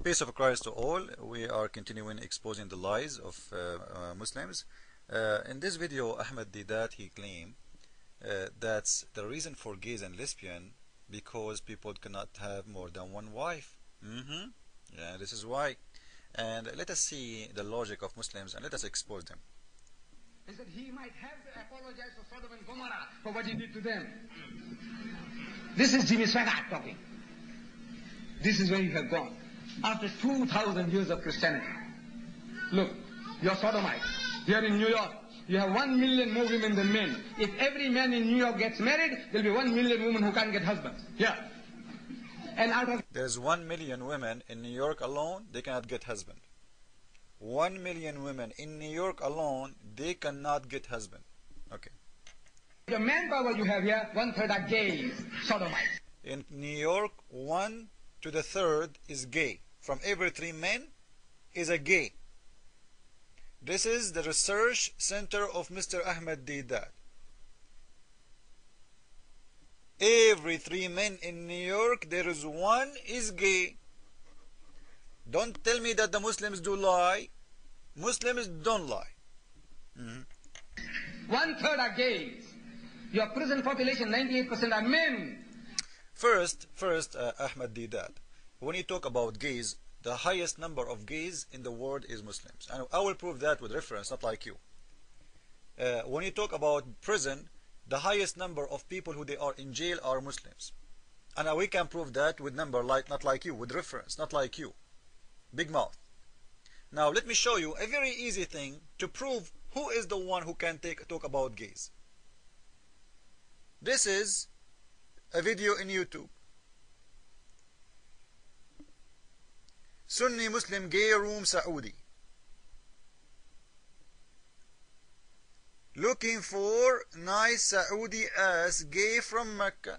Peace of Christ to all. We are continuing exposing the lies of Muslims. In this video, Ahmed Deedat, he claimed that's the reason for gays and lesbian because people cannot have more than one wife. Yeah, this is why. And let us see the logic of Muslims and let us expose them. He said he might have to apologize to Sodom and Gomorrah for what he did to them. This is Jimmy Swaggart talking. This is where you have gone. After 2,000 years of Christianity. Look, you're Sodomites. Here in New York, you have 1 million more women than men. If every man in New York gets married, there'll be 1 million women who can't get husbands. Yeah. And out of... There's 1 million women in New York alone, they cannot get husband. 1 million women in New York alone, they cannot get husband. Okay. The manpower you have here, 1/3 are gays, Sodomites. In New York, 1/3 is gay. From every 3 men is a gay. This is the research center of Mr. Ahmed Deedat. Every 3 men in New York, there is 1 is gay. Don't tell me that the Muslims do lie. Muslims don't lie. 1/3 are gays. Your prison population, 98% are men. First, Ahmed Deedat, when you talk about gays, the highest number of gays in the world is Muslims. And I will prove that with reference, not like you. When you talk about prison, the highest number of people who they are in jail are Muslims. And we can prove that with number, like not like you, with reference, not like you. Big mouth. Now let me show you a very easy thing to prove who is the one who can talk about gays. This is a video in YouTube. Sunni Muslim Gay Room Saudi. Looking for nice Saudi ass gay from Mecca.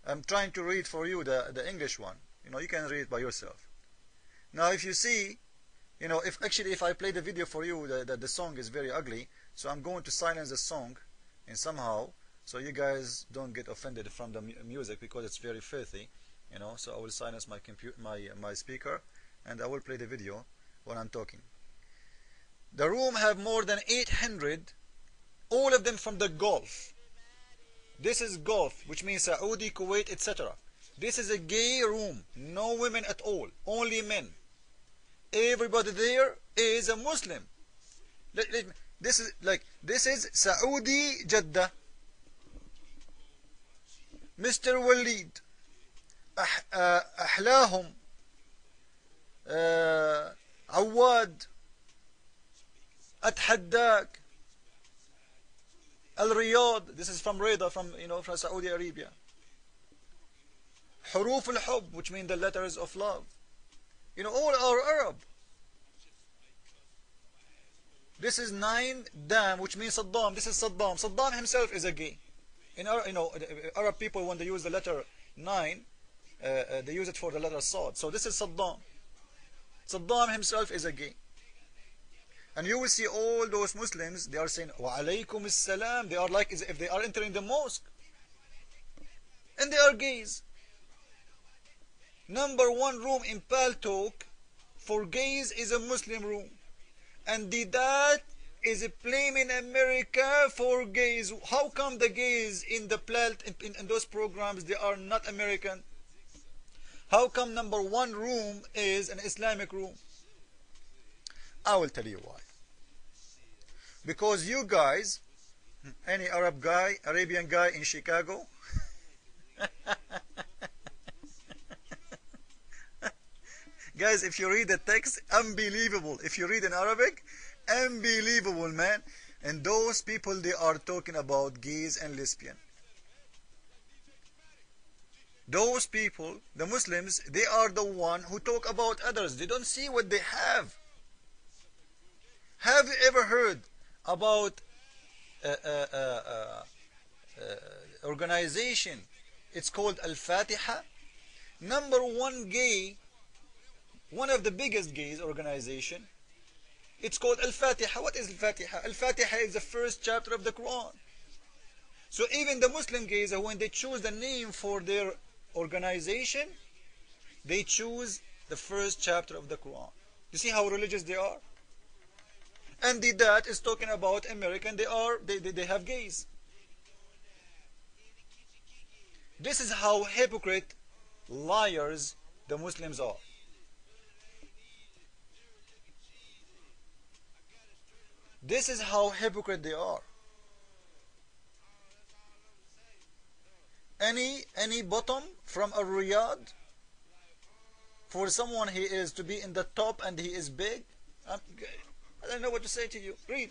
I'm trying to read for you the English one. You can read it by yourself. Now if you see, if I play the video for you, the song is very ugly, so I'm going to silence the song and somehow, so you guys don't get offended from the music because it's very filthy, so I will silence my my speaker and I will play the video when I'm talking. The room have more than 800, all of them from the Gulf. This is Gulf, which means Saudi, Kuwait, etc. This is a gay room, no women at all, only men. Everybody there is a Muslim. This is Saudi Jeddah. Mr. Walid, أحلاهم, عواد, أتحداك, الرياض. This is from Riyadh, from Saudi Arabia. حروف الحب, which mean the letters of love. All are Arab. This is 9 Dam, which means Saddam. This is Saddam. Saddam himself is a gay. Arab people, when they use the letter 9, they use it for the letter Sad. So this is Saddam. Saddam himself is a gay. And you will see all those Muslims, they are saying, Wa alaykum as-salam. They are like as if they are entering the mosque. And they are gays. Number 1 room in Paltalk for gays is a Muslim room. And Deedat is blaming America for gays. How come the gays in those programs, they are not American? How come number 1 room is an Islamic room? I will tell you why. Because you guys, any Arabian guy in Chicago, guys, if you read the text, unbelievable. If you read in Arabic, unbelievable, man. And those people, they are talking about gays and lesbian. Those people, the Muslims, they are the one who talk about others. They don't see what they have. Have you ever heard about organization? It's called Al-Fatiha. Number 1 gay, one of the biggest gays organization, it's called Al-Fatiha. What is Al-Fatiha? Al-Fatiha is the first chapter of the Quran. So even the Muslim gays, when they choose the name for their organization, they choose the first chapter of the Quran. You see how religious they are? And Deedat is talking about American, they have gays. This is how hypocrite, liars the Muslims are. This is how hypocrite they are. Any bottom from a Riyadh, for someone he is to be in the top and he is big, I don't know what to say to you. Read.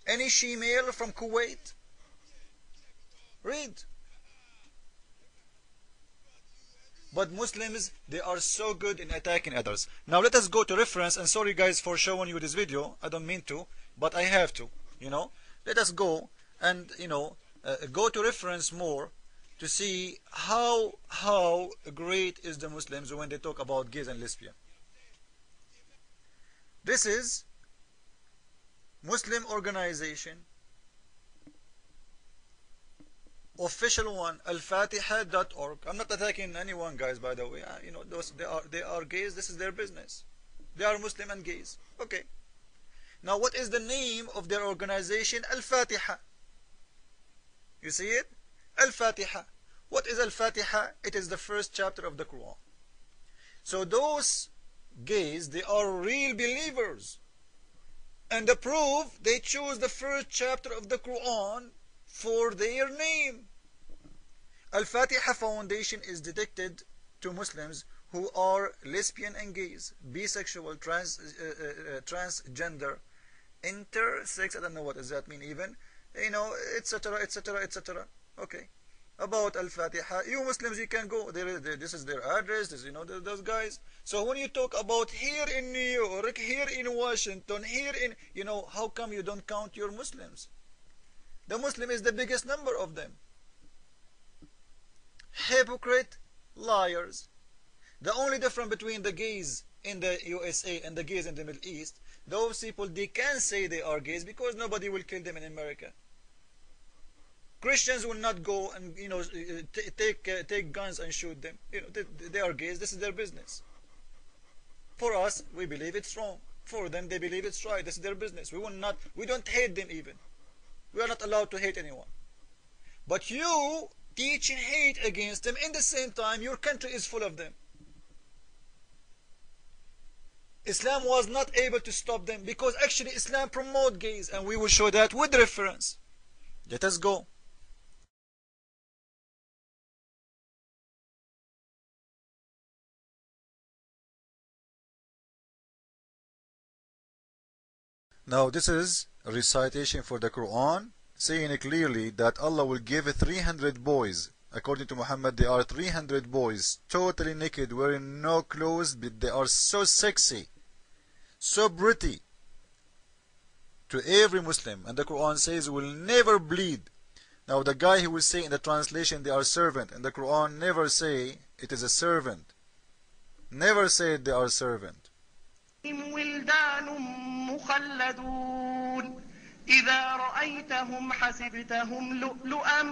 Any she-male from Kuwait, read. But Muslims, they are so good in attacking others. Now let us go to reference, and sorry guys for showing you this video, I don't mean to, but I have to, Let us go and, go to reference more to see how great is the Muslims when they talk about gays and lesbian. This is Muslim organization, official one, alfatiha.org. I'm not attacking anyone, guys, by the way. They are gays. This is their business. They are Muslim and gays. Okay. Now, what is the name of their organization? Al-Fatiha. You see it? Al-Fatiha. What is Al-Fatiha? It is the first chapter of the Quran. So those gays, they are real believers. And the proof, they choose the first chapter of the Quran for their name. Al-Fatiha Foundation is dedicated to Muslims who are lesbian and gays, bisexual, transgender, intersex, I don't know what does that mean even, etc., etc., etc. Okay. About Al-Fatiha, you Muslims, you can go. This is their address. This, those guys. So when you talk about here in New York, here in Washington, here in, how come you don't count your Muslims? The Muslim is the biggest number of them. Hypocrite, liars. The only difference between the gays in the USA and the gays in the Middle East, those people, they can say they are gays because nobody will kill them in America. Christians will not go and take guns and shoot them. They are gays. This is their business. For us, we believe it's wrong. For them, they believe it's right. This is their business. We don't hate them even. We are not allowed to hate anyone. But you teaching hate against them, in the same time, your country is full of them. Islam was not able to stop them because actually Islam promotes gays, and we will show that with reference. Let us go. Now this is a recitation for the Quran, saying clearly that Allah will give 300 boys. According to Muhammad, there are 300 boys, totally naked, wearing no clothes, but they are so sexy, so pretty to every Muslim. And the Quran says will never bleed. Now the guy who will say in the translation they are servant, and the Quran never say it is a servant. Never say they are servant. مخلدون إذا رأيتهم حسبتهم لؤلؤا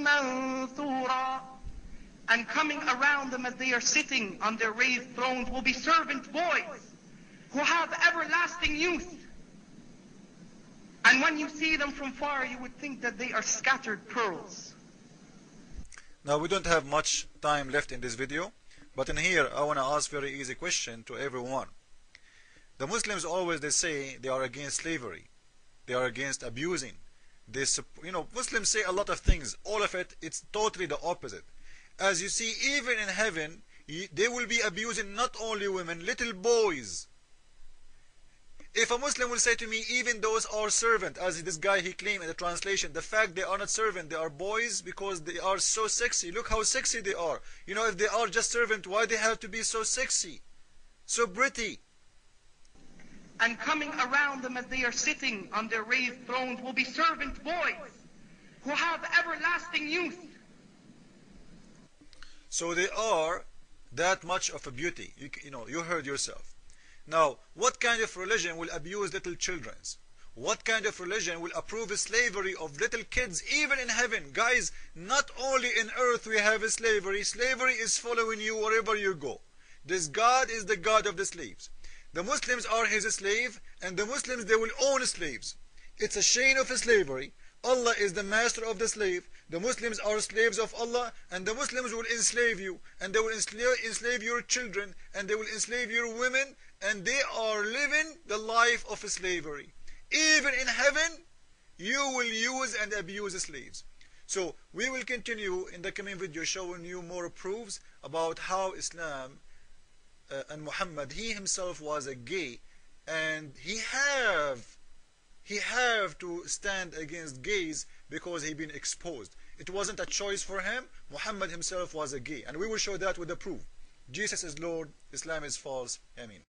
منثورا. And coming around them as they are sitting on their raised thrones will be servant boys who have everlasting youth. And when you see them from far, you would think that they are scattered pearls. Now we don't have much time left in this video, but in here I want to ask very easy question to everyone. The Muslims always, they say they are against slavery. They are against abusing. Muslims say a lot of things. All of it, it's totally the opposite. As you see, even in heaven, they will be abusing not only women, little boys. If a Muslim will say to me, even those are servant, as this guy he claimed in the translation, the fact they are not servant, they are boys because they are so sexy. Look how sexy they are. If they are just servant, why they have to be so sexy, so pretty? And coming around them as they are sitting on their raised thrones will be servant boys who have everlasting youth. So they are that much of a beauty. You heard yourself. Now, what kind of religion will abuse little children? What kind of religion will approve slavery of little kids even in heaven? Guys, not only in earth we have slavery. Slavery is following you wherever you go. This God is the God of the slaves. The Muslims are his slave, and the Muslims, they will own slaves. It's a chain of slavery. Allah is the master of the slave. The Muslims are slaves of Allah, and the Muslims will enslave you, and they will enslave your children, and they will enslave your women, and they are living the life of slavery. Even in heaven, you will use and abuse slaves. So we will continue in the coming video showing you more proofs about how Islam and Muhammad, he himself was a gay, and he have to stand against gays because he been exposed. It wasn't a choice for him. Muhammad himself was a gay, and we will show that with the proof. Jesus is Lord, Islam is false. Ameen.